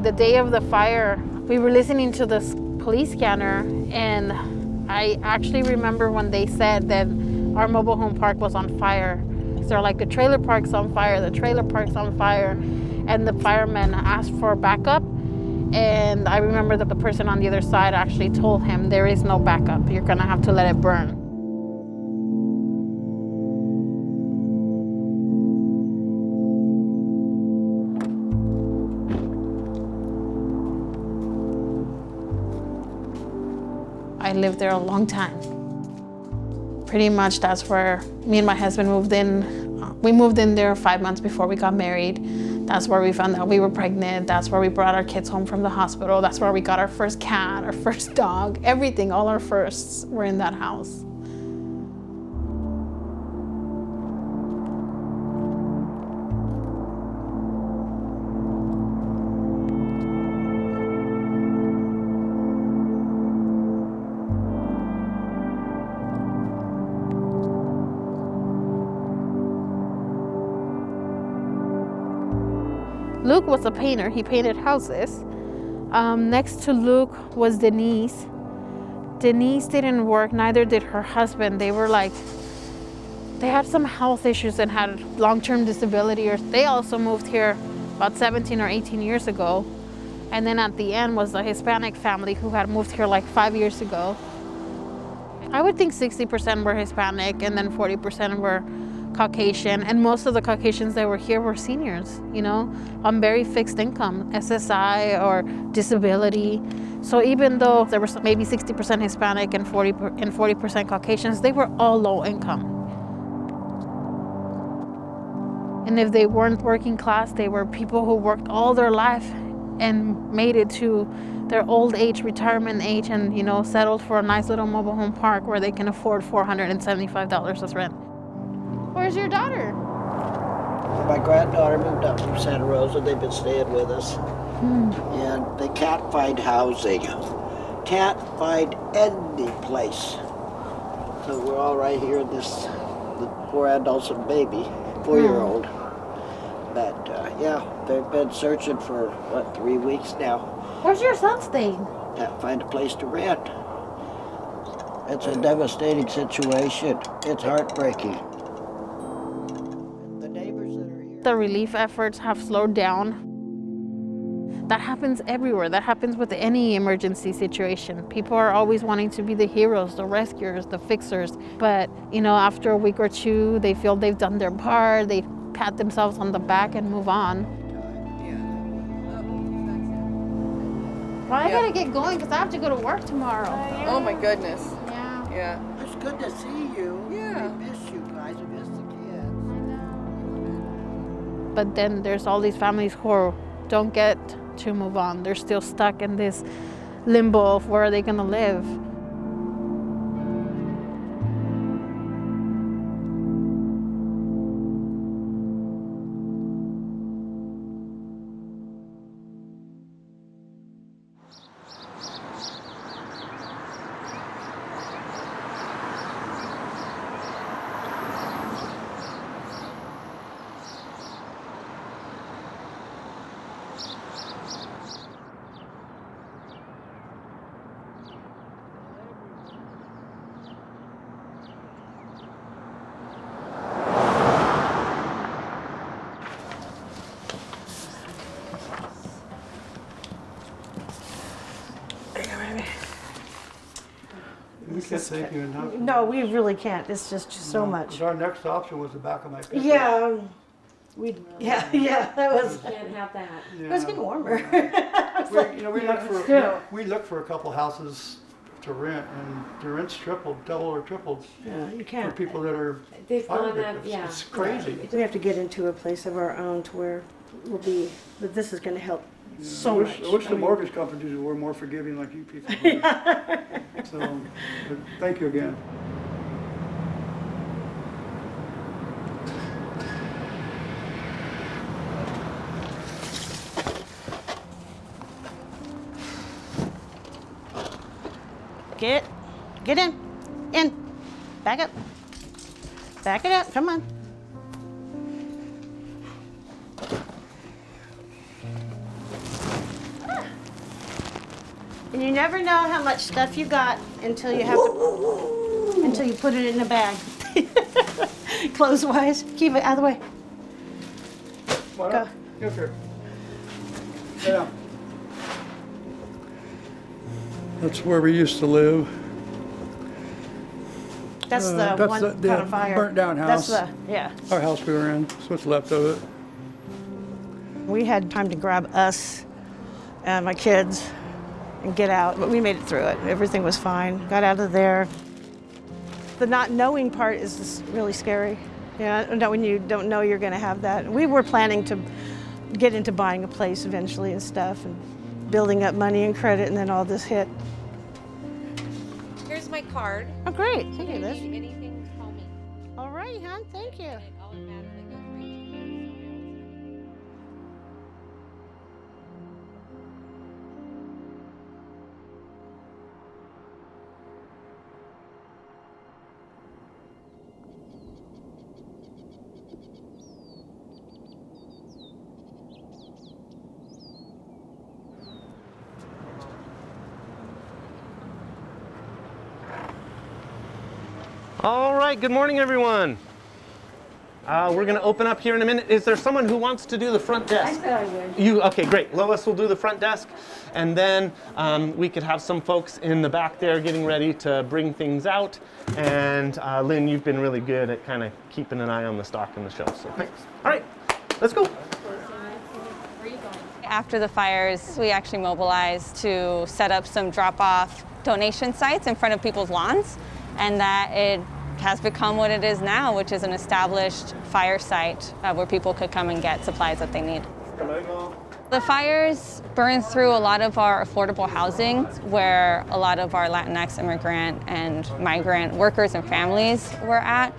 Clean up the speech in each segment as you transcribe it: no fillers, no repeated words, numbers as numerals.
the day of the fire, we were listening to this police scanner, and I actually remember when they said that our mobile home park was on fire. So they're like, the trailer park's on fire, the trailer park's on fire. And the firemen asked for backup. And I remember that the person on the other side actually told him, there is no backup. You're gonna have to let it burn. I lived there a long time. Pretty much that's where me and my husband moved in. We moved in there 5 months before we got married. That's where we found out we were pregnant. That's where we brought our kids home from the hospital. That's where we got our first cat, our first dog, everything, all our firsts were in that house. Luke was a painter. He painted houses. Next to Luke was Denise. Denise didn't work, neither did her husband. They had some health issues and had long-term disability. Or they also moved here about 17 or 18 years ago. And then at the end was a Hispanic family who had moved here like 5 years ago. I would think 60% were Hispanic and then 40% were Caucasian, and most of the Caucasians that were here were seniors, you know, on very fixed income, SSI or disability. So even though there was maybe 60% Hispanic and 40% Caucasians, they were all low income. And if they weren't working class, they were people who worked all their life and made it to their old age, retirement age, and, you know, settled for a nice little mobile home park where they can afford $475 as rent. Where's your daughter? My granddaughter moved up from Santa Rosa. They've been staying with us. And they can't find housing. Can't find any place. So we're all right here in this, the 4 adults and baby, 4-year-old. But yeah, they've been searching for, 3 weeks now. Where's your son staying? Can't find a place to rent. It's a devastating situation. It's heartbreaking. The relief efforts have slowed down. That happens everywhere. That happens with any emergency situation. People are always wanting to be the heroes, the rescuers, the fixers. But, you know, after a week or two, they feel they've done their part. They pat themselves on the back and move on. Well, I gotta get going because I have to go to work tomorrow. Oh my goodness. Yeah. Yeah. It's good to see you. Yeah. We miss you guys. We miss the kids. But then there's all these families who don't get to move on. They're still stuck in this limbo of where are they gonna live. We can't thank you enough. No, we really can't. It's just so much. 'Cause our next option was the back of my pickup. Yeah, that was. Can't have that. Yeah. It was getting warmer. We looked for a couple houses to rent, and the rent's double or tripled Yeah, you for can't. people that are They've fire gone up, victims. yeah. It's crazy. We have to get into a place of our own to where we'll be. But this is going to help so I much. wish the I mean, mortgage companies were more forgiving like you people. So, but thank you again. Get in, back up, back it up. Come on. And you never know how much stuff you got until you put it in a bag. Clothes-wise, keep it out of the way. What Go. up? Get up here. Yeah. That's where we used to live. That's the that's one the caught on fire. burnt down house. That's yeah. Our house we were in. That's what's left of it. We had time to grab us and my kids and get out, but we made it through it. Everything was fine. Got out of there. The not knowing part is just really scary. When you don't know you're going to have that. We were planning to get into buying a place eventually and stuff, and building up money and credit, and then all this hit. Here's my card. Oh, great. Thank you, If Liz. you need anything, call me. All right, hon. Thank you. And it automatically goes right to you. All right, good morning, everyone. We're going to open up here in a minute. Is there someone who wants to do the front desk? I said I would. You, okay, great. Lois will do the front desk, and then we could have some folks in the back there getting ready to bring things out. And Lynn, you've been really good at kind of keeping an eye on the stock and the shelves, so thanks. All right, let's go. After the fires, we actually mobilized to set up some drop-off donation sites in front of people's lawns, and that it has become what it is now, which is an established fire site where people could come and get supplies that they need. The fires burned through a lot of our affordable housing, where a lot of our Latinx immigrant and migrant workers and families were at.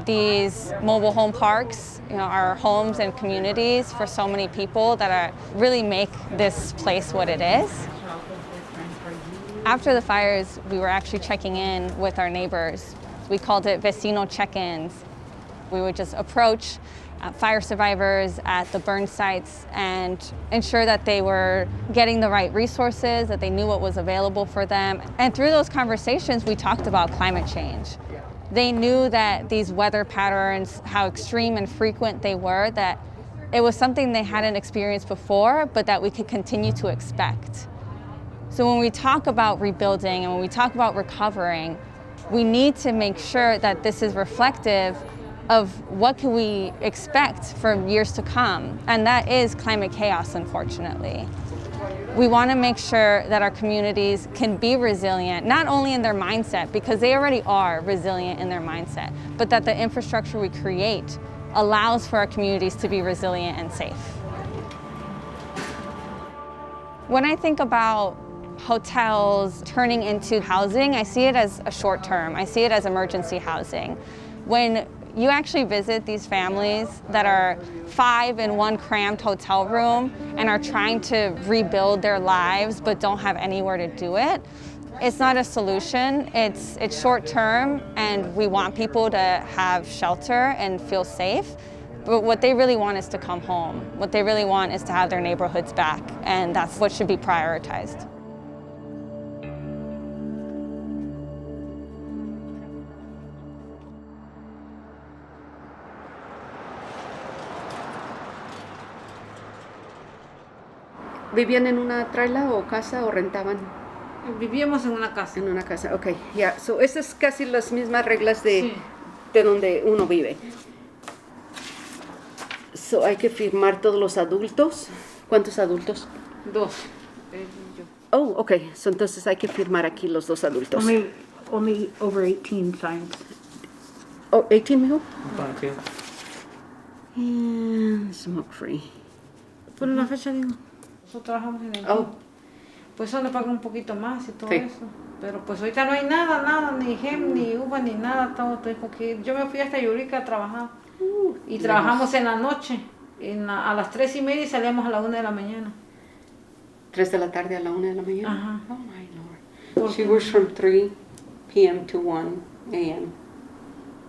These mobile home parks, are homes and communities for so many people that really make this place what it is. After the fires, we were actually checking in with our neighbors. We called it vecino check-ins. We would just approach fire survivors at the burn sites and ensure that they were getting the right resources, that they knew what was available for them. And through those conversations, we talked about climate change. They knew that these weather patterns, how extreme and frequent they were, that it was something they hadn't experienced before, but that we could continue to expect. So when we talk about rebuilding and when we talk about recovering, we need to make sure that this is reflective of what can we expect for years to come, and that is climate chaos, unfortunately. We want to make sure that our communities can be resilient, not only in their mindset, because they already are resilient in their mindset, but that the infrastructure we create allows for our communities to be resilient and safe. When I think about hotels turning into housing, I see it as a short term. I see it as emergency housing. When you actually visit these families that are 5 in one cramped hotel room and are trying to rebuild their lives but don't have anywhere to do it, it's not a solution. It's short term, and we want people to have shelter and feel safe. But what they really want is to come home. What they really want is to have their neighborhoods back, and that's what should be prioritized. ¿Vivían en una traila o casa o rentaban? Vivíamos en una casa. En una casa, ok. Ya, so esas es casi las mismas reglas de, Sí. de donde uno vive. So hay que firmar todos los adultos. ¿Cuántos adultos? 2. Él y yo. Oh, ok. So entonces hay que firmar aquí los 2 adultos. Only over 18 signs. Oh, 18, mijo? And smoke free. Por una fecha, digo. Nosotros trabajamos en el Oh. Pues eso le pagan un poquito más y todo Sí. eso. Pero pues ahorita no hay nada, ni gem, ni uva, ni nada, todo. Porque yo me fui hasta Yurica a trabajar. Y trabajamos en la noche. A las 3:30 y salíamos a la 1 de la mañana. 3 de la tarde a la 1 de la mañana? Ajá. Oh, my Lord. She works from 3 p.m. to 1 a.m.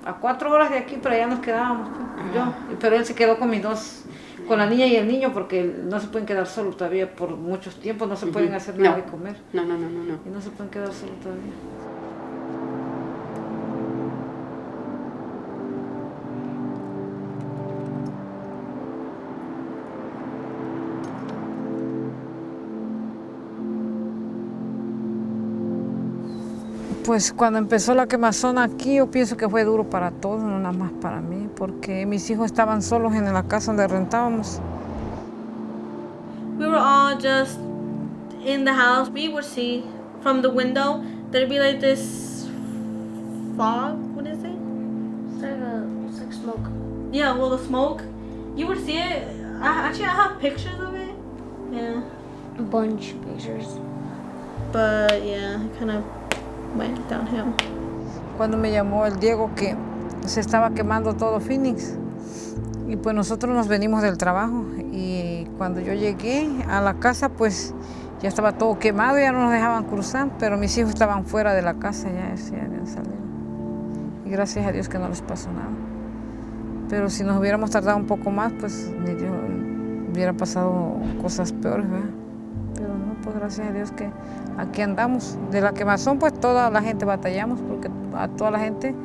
A 4 horas de aquí, pero allá nos quedábamos. Yo. Pero él se quedó con mis 2 con la niña y el niño porque no se pueden quedar solos todavía por muchos tiempos, no se pueden hacer nada de comer. No. Y no se pueden quedar solos todavía. Pues cuando empezó la quemazón aquí, yo pienso que fue duro para todos, no nada más para mí, porque mis hijos estaban solos en la casa donde rentábamos. We were all just in the house. We would see from the window, there'd be like this fog. What is it? It's like smoke. Yeah, well, the smoke. You would see it. I have pictures of it. Yeah. A bunch of pictures. But yeah, it kind of went downhill. Cuando me llamó el Diego que se estaba quemando todo Phoenix. Y pues nosotros nos venimos del trabajo y cuando yo llegué a la casa pues ya estaba todo quemado, ya no nos dejaban cruzar, pero mis hijos estaban fuera de la casa, ya habían salido. Y gracias a Dios que no les pasó nada. Pero si nos hubiéramos tardado un poco más, pues ni Dios, hubiera pasado cosas peores, ¿verdad? Pero no, pues gracias a Dios que aquí andamos. De la quemazón pues toda la gente batallamos porque a toda la gente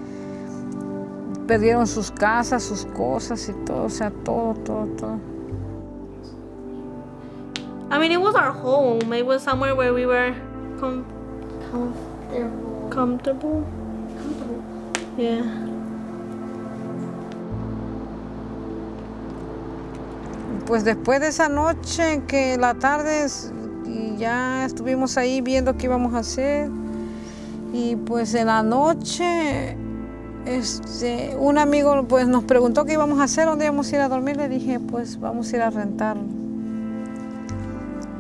perdieron sus casas, sus cosas y todo, o sea, todo. I mean, it was our home. It was somewhere where we were comfortable. Yeah. Pues después de esa noche, que la tarde, y ya estuvimos ahí viendo qué íbamos a hacer. Y pues en la noche, un amigo pues nos preguntó qué íbamos a hacer, dónde íbamos a ir a dormir. Le dije, pues vamos a ir a rentar.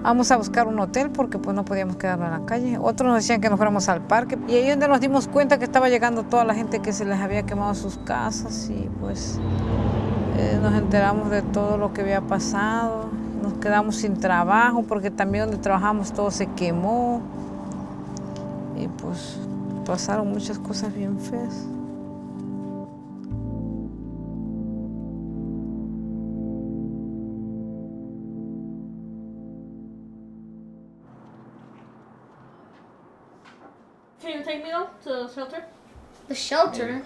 Vamos a buscar un hotel porque pues no podíamos quedarnos en la calle. Otros nos decían que nos fuéramos al parque. Y ahí es donde nos dimos cuenta que estaba llegando toda la gente que se les había quemado sus casas y pues nos enteramos de todo lo que había pasado. Nos quedamos sin trabajo porque también donde trabajamos todo se quemó. Y pues pasaron muchas cosas bien feas. Can you take me though to the shelter? The shelter?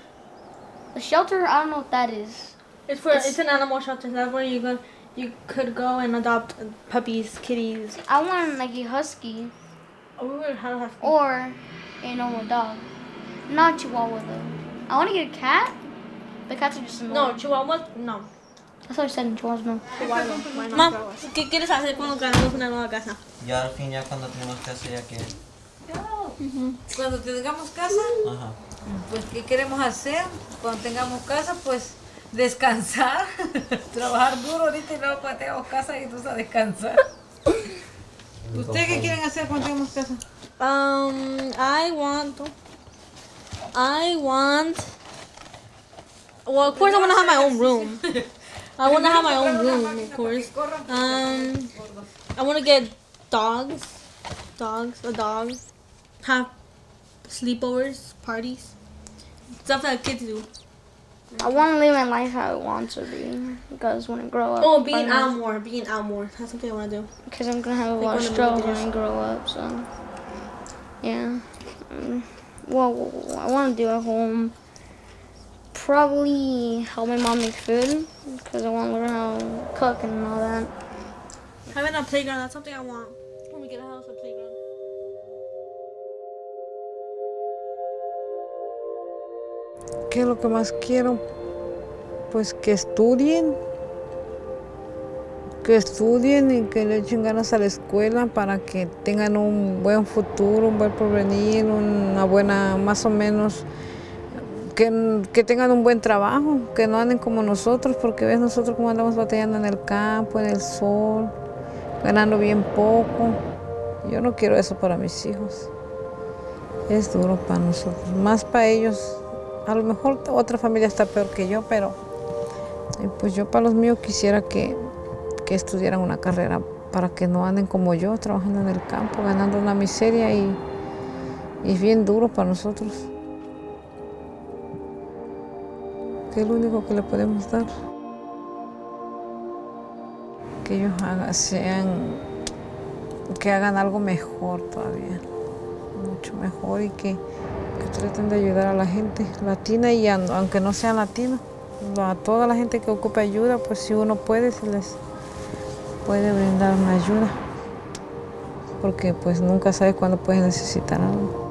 The shelter, I don't know what that is. It's an animal shelter. That's where you could go and adopt puppies, kitties. I want like a husky Oh, we would have husky. or a normal dog. Not Chihuahua though. I want to get a cat, but cats are just annoying. No, Chihuahua, no. That's what I said in Chihuahuas, no. Mam, ¿qué quieres hacer cuando ganamos una nueva casa? Ya al fin, ya cuando tenemos casa, ya que... Cuando tengamos casa, Ajá. pues ¿qué queremos hacer? Cuando tengamos casa, pues descansar, trabajar duro ahorita y luego cuando tengamos casa irnos a descansar. ¿Ustedes qué quieren hacer cuando tengamos casa? I want. Well, of course, I want to have my own room. I want to have my own room, of course. I want to get dogs, a dog, have sleepovers, parties, stuff that kids do. I want to live my life how I want to be because when I grow up. Oh, being out more. That's something I want to do. Because I'm gonna have a Like lot of one of the struggle when videos. I grow up. So, yeah. Well, I want to do at home. Probably help my mom make food because I want to learn how to cook and all that. Having a playground, that's something I want. When we get a house, a playground. ¿Qué es lo que más quiero? Pues que estudien y que le echen ganas a la escuela para que tengan un buen futuro, un buen porvenir, una buena, más o menos, que tengan un buen trabajo, que no anden como nosotros, porque ves nosotros como andamos batallando en el campo, en el sol, ganando bien poco. Yo no quiero eso para mis hijos. Es duro para nosotros, más para ellos. A lo mejor otra familia está peor que yo, pero pues yo para los míos quisiera que estudiaran una carrera para que no anden como yo, trabajando en el campo, ganando una miseria y es bien duro para nosotros. Que es lo único que le podemos dar. que ellos que hagan algo mejor todavía, mucho mejor, y que traten de ayudar a la gente latina, y aunque no sean latinos, a toda la gente que ocupe ayuda, pues si uno puede, se les puede brindar una ayuda, porque pues nunca sabes cuándo puedes necesitar algo.